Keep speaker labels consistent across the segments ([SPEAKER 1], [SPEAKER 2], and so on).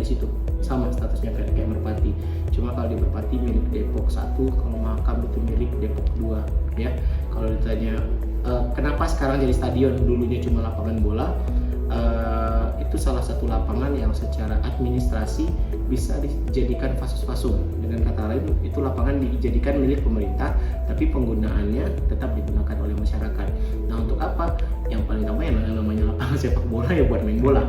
[SPEAKER 1] di situ, sama statusnya kayak Merpati. Cuma kalau di Merpati milik Depok 1, kalau Mahakam itu milik Depok 2 ya. Kalau ditanya kenapa sekarang jadi stadion, dulunya cuma lapangan bola, itu salah satu lapangan yang secara administrasi bisa dijadikan fasum. Dengan kata lain, itu lapangan dijadikan milik pemerintah, tapi penggunaannya tetap digunakan oleh masyarakat. Nah, untuk apa? Yang paling utama yang namanya lapangan sepak bola ya buat main bola.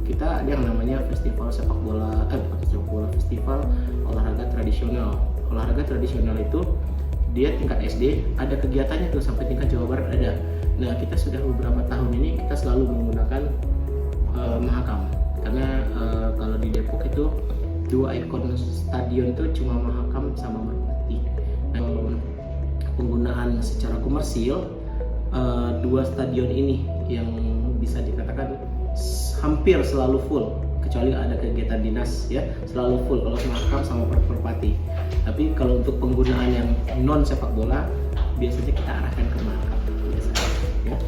[SPEAKER 1] Kita ada yang namanya festival sepak bola, festival olahraga tradisional. Olahraga tradisional itu dia tingkat SD ada kegiatannya tuh, sampai tingkat Jawa Barat ada. Nah, kita sudah beberapa tahun ini kita selalu menggunakan Mahakam, karena kalau di Depok itu dua ikon stadion itu cuma Mahakam sama Merpati. Penggunaan secara komersil dua stadion ini yang bisa dikatakan hampir selalu full, kecuali ada kegiatan dinas ya, selalu full kalau Mahakam sama Merpati. Tapi kalau untuk penggunaan yang non sepak bola biasanya kita arahkan ke Mahakam biasanya ya.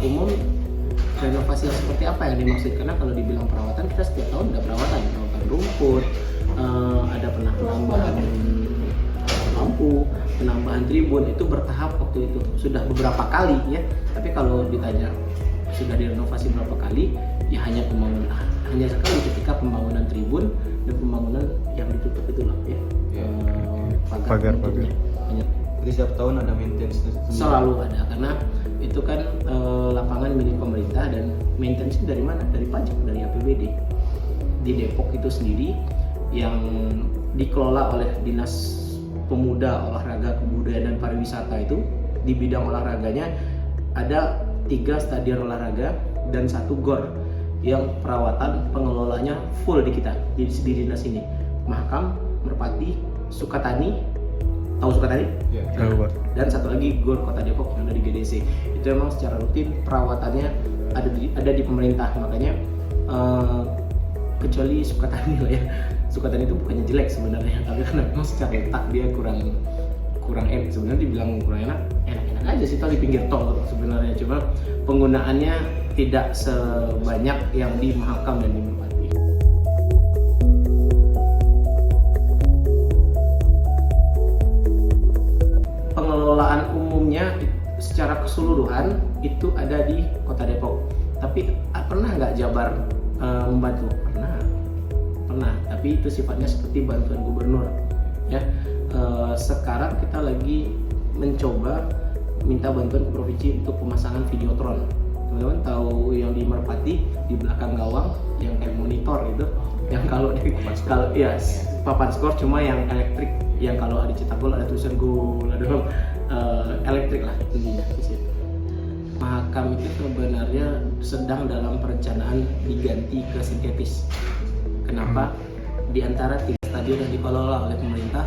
[SPEAKER 1] Umum renovasi seperti apa yang dimaksud, karena kalau dibilang perawatan, kita setiap tahun ada perawatan rumput, ada penambahan lampu, penambahan tribun, itu bertahap waktu itu sudah beberapa kali ya. Tapi kalau ditanya sudah direnovasi berapa kali, ya hanya sekali ketika pembangunan tribun dan pembangunan yang ditutup itulah ya, pagar.
[SPEAKER 2] Jadi setiap tahun ada maintenance?
[SPEAKER 1] Selalu ada, karena itu kan lapangan milik pemerintah, dan maintenance dari mana? Dari pajak, dari APBD. Di Depok itu sendiri yang dikelola oleh Dinas Pemuda, Olahraga, Kebudayaan dan Pariwisata, itu di bidang olahraganya ada 3 stadion olahraga dan 1 GOR yang perawatan pengelolanya full di kita, di dinas ini. Mahakam, Merpati, Sukatani. Tahu Sukatani?
[SPEAKER 2] Ya,
[SPEAKER 1] tahu. Dan satu lagi GOR Kota Depok yang ada di GDC. Itu memang secara rutin perawatannya ada di pemerintah, makanya kecuali Sukatani lah ya. Sukatani itu bukannya jelek sebenarnya, tapi karena memang secara letak dia kurang enak. Sebenarnya dibilang kurang enak aja sih, tadi pinggir tol sebenarnya, cuma penggunaannya tidak sebanyak yang di Mahakam dan di Merpati. Pengelolaan umumnya secara keseluruhan itu ada di Kota Depok. Tapi pernah nggak Jabar membantu? Pernah. Tapi itu sifatnya seperti bantuan gubernur. Ya, sekarang kita lagi mencoba minta bantuan ke provinsi untuk pemasangan videotron. Teman-teman tahu yang di Merpati di belakang gawang yang kayak monitor itu, yang kalau ya papan skor, cuma yang elektrik, yang kalau ada cetak gol ada tulisan gol, ada elektrik lah intinya di situ. Mahakam itu sebenarnya sedang dalam perencanaan diganti ke sintetis. Kenapa? Di antara 3 stadion yang dikelola oleh pemerintah,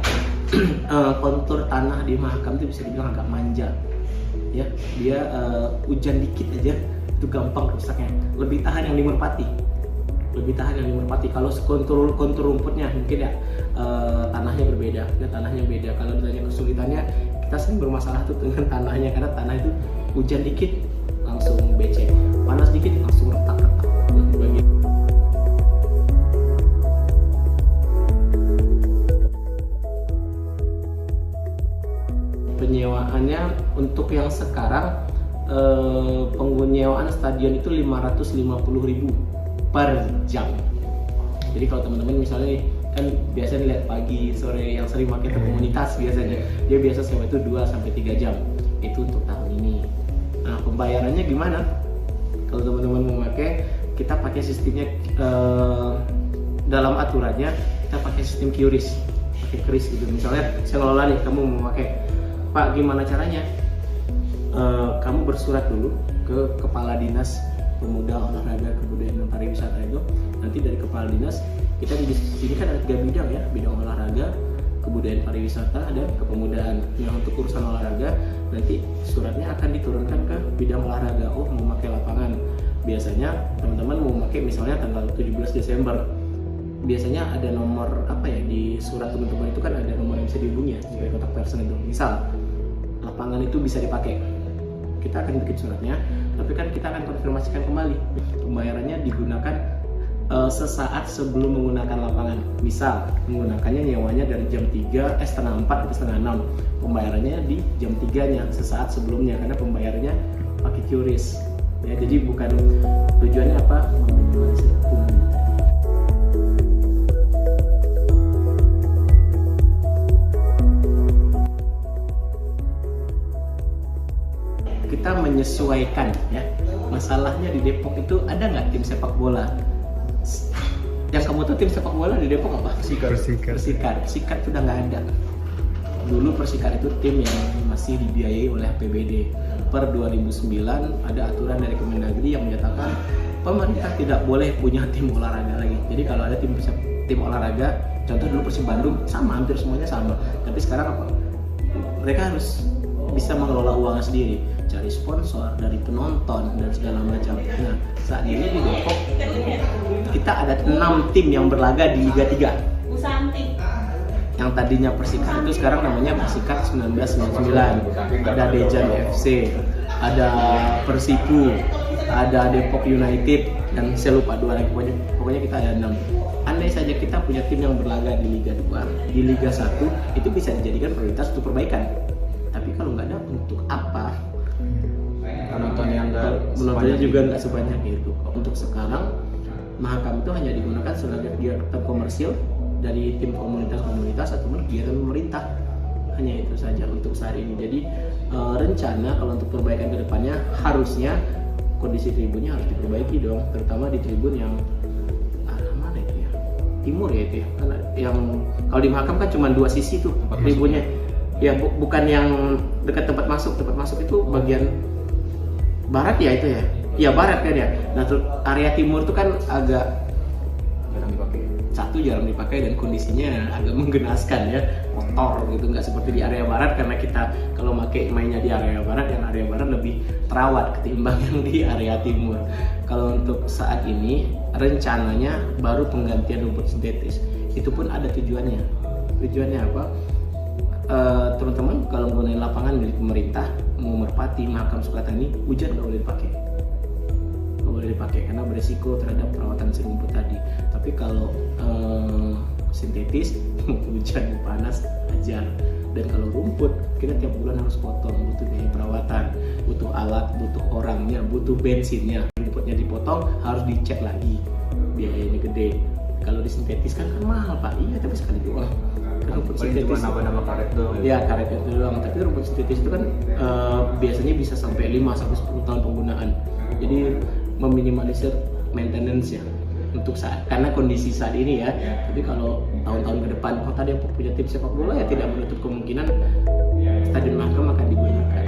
[SPEAKER 1] kontur tanah di Mahakam itu bisa dibilang agak manja. Ya, dia hujan dikit aja itu gampang rusaknya. Lebih tahan yang di Merpati. Kalau kontur rumputnya mungkin ya tanahnya berbeda. Kalau ditanya kesulitannya, kita sering bermasalah tuh dengan tanahnya, karena tanah itu hujan dikit langsung becek, panas dikit langsung retak. Penyewaannya untuk yang sekarang penyewaan stadion itu 550.000 per jam. Jadi kalau teman-teman misalnya kan biasanya lihat pagi sore yang sering pakai komunitas, biasanya dia biasa sewa itu 2-3 jam. Itu untuk tahun ini. Nah, pembayarannya gimana? Kalau teman-teman mau pakai, kita pakai sistemnya dalam aturannya kita pakai sistem QRIS, pakai kris gitu. Misalnya saya ngelola nih, kamu mau pakai, Pak gimana caranya? kamu bersurat dulu ke Kepala Dinas Pemuda, Olahraga, Kebudayaan dan Pariwisata itu. Nanti dari Kepala Dinas, kita di sini kan ada 3 bidang ya, bidang olahraga, kebudayaan pariwisata, dan kepemudaan. Yang untuk urusan olahraga, nanti suratnya akan diturunkan ke bidang olahraga. Oh, mau pakai lapangan. Biasanya teman-teman mau pakai misalnya tanggal 17 Desember. Biasanya ada nomor apa ya di surat teman-teman itu kan ada nomor yang bisa dihubungi ya sebagai kontak person itu. Misal lapangan itu bisa dipakai, kita akan bikin suratnya, tapi kan kita akan konfirmasikan kembali pembayarannya digunakan sesaat sebelum menggunakan lapangan. Misal menggunakannya nyewanya dari jam 3, setengah 4 atau setengah 6, pembayarannya di jam 3-nya sesaat sebelumnya, karena pembayarannya pakai QRIS ya. Jadi bukan tujuannya apa, meminimalisir pungutan. Kita menyesuaikan ya. Masalahnya di Depok itu ada nggak tim sepak bola? Yang kamu tahu tim sepak bola di Depok apa? Persikar sudah nggak ada. Dulu Persikar itu tim yang masih dibiayai oleh APBD. Per 2009 ada aturan dari Kemendagri yang menyatakan pemerintah tidak boleh punya tim olahraga lagi. Jadi kalau ada tim olahraga, contoh dulu Persib Bandung sama, hampir semuanya sama. Tapi sekarang apa? Mereka harus bisa mengelola uangnya sendiri, cari sponsor dari penonton dan segala macam. Nah, saat ini di Depok kita ada 6 tim yang berlaga di Liga 3. Yang tadinya Persikar itu sekarang namanya Persikar 1999. Ada Dejan FC, ada Persiku, ada Depok United, dan saya lupa 2 lagi. Pokoknya kita ada 6. Andai saja kita punya tim yang berlaga di Liga 2, di Liga 1 itu bisa dijadikan prioritas untuk perbaikan. Tapi kalau nggak ada, untuk apa? Penontonnya juga nggak sebanyak itu. Untuk sekarang Mahakam itu hanya digunakan sebagai kegiatan komersil dari tim komunitas ataupun kegiatan pemerintah. Hanya itu saja untuk saat ini. Jadi rencana kalau untuk perbaikan kedepannya harusnya kondisi tribunnya harus diperbaiki dong, terutama di tribun yang arah mana itu ya, timur ya itu ya. Karena yang kalau di Mahakam kan cuma 2 sisi tuh tribunnya. Ya bukan yang dekat tempat masuk itu bagian barat ya itu ya. Ya barat kan ya. Nah area timur itu kan agak jarang dipakai dan kondisinya agak menggenaskan ya, kotor gitu, nggak seperti di area barat, karena kita kalau mainnya di area barat, yang area barat lebih terawat ketimbang yang di area timur. Kalau untuk saat ini rencananya baru penggantian rumput sintetis, itu pun ada tujuannya. Tujuannya apa? Teman-teman kalau menggunakan lapangan milik pemerintah, mau Merpati, Mahakam Sukatani, hujan nggak boleh dipakai karena beresiko terhadap perawatan si rumput tadi. Tapi kalau sintetis, hujan panas ajar. Dan kalau rumput, kita tiap bulan harus potong, butuh biaya perawatan, butuh alat, butuh orangnya, butuh bensinnya. Rumputnya dipotong, harus dicek lagi, biayanya gede. Kalau disintetis kan mahal Pak, iya tapi sekali doang. Rumput sintetis
[SPEAKER 2] nama karet doang
[SPEAKER 1] ya, karet itu doang. Tapi rumput sintetis itu kan biasanya bisa sampai 5-10 tahun penggunaan. Jadi meminimalisir maintenance ya untuk saat, karena kondisi saat ini ya. Tapi kalau tahun-tahun ke depan Kota Depok punya tim sepak bola, ya tidak menutup kemungkinan Stadion Mahakam akan digunakan.